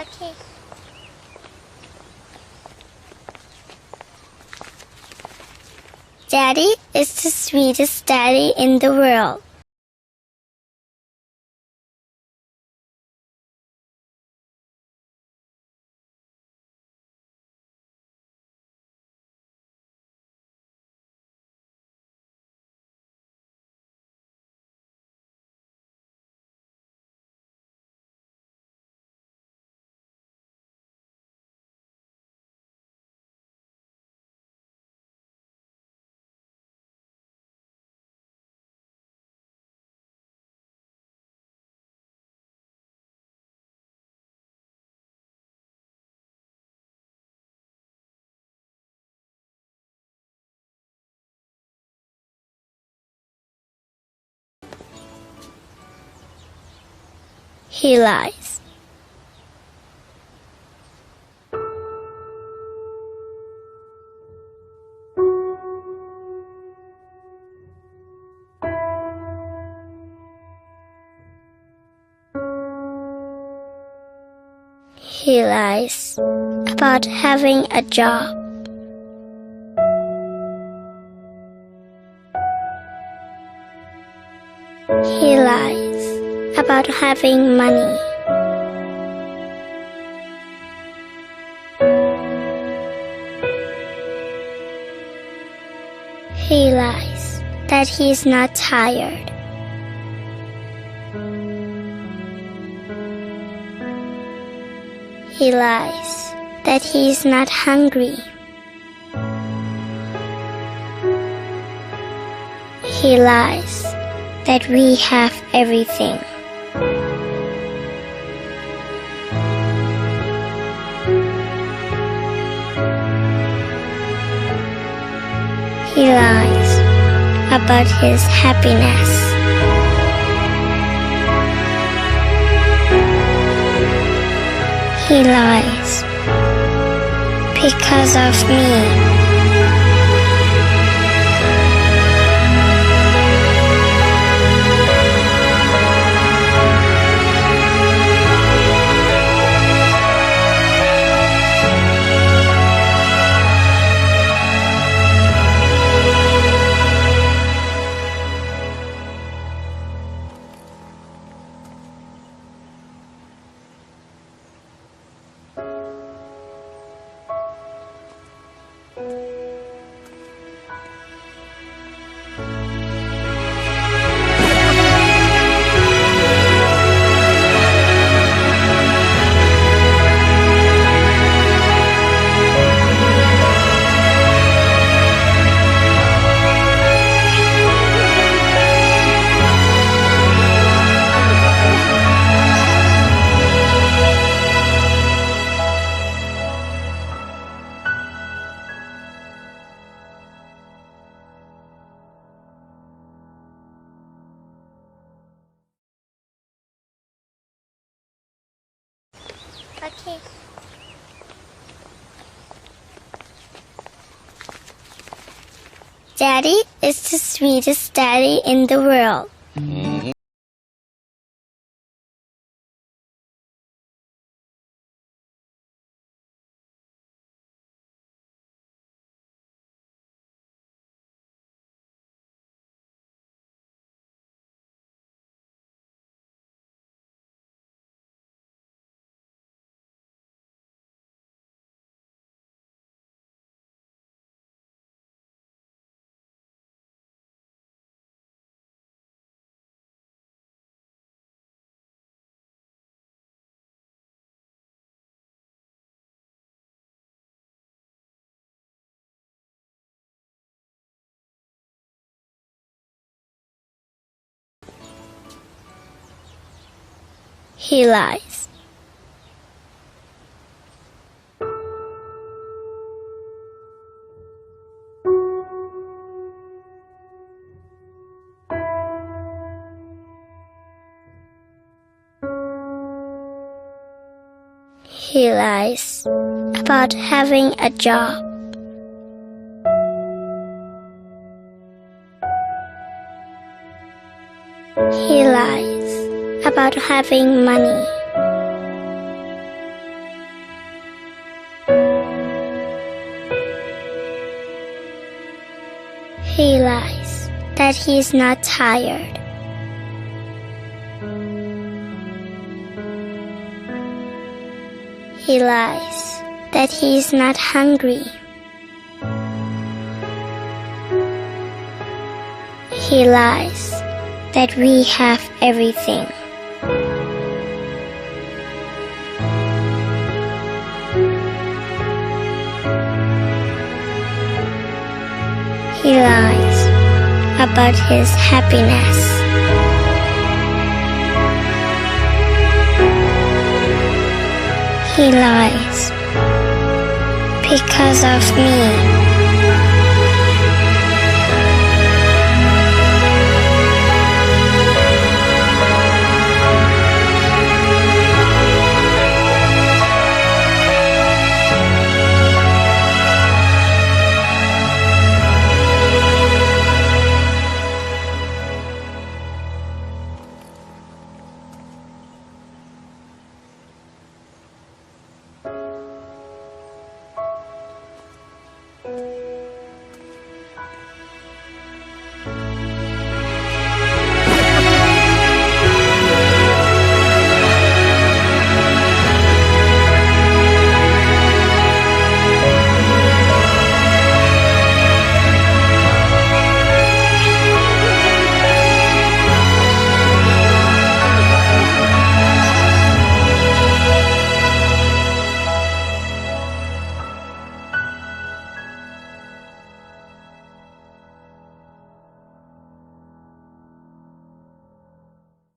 Okay. Daddy is the sweetest daddy in the world. He lies. He lies about having a job. He lies about having money. He lies that he's not tired. He lies that he's not hungry. He lies that we have everything. He lies about his happiness. He lies because of me. Okay. Daddy is the sweetest daddy in the world. He lies. He lies about having a job. He lies about having money. that he's not tired. He lies that he's not hungry. He lies that we have everything. He lies about his happiness. He lies because of me.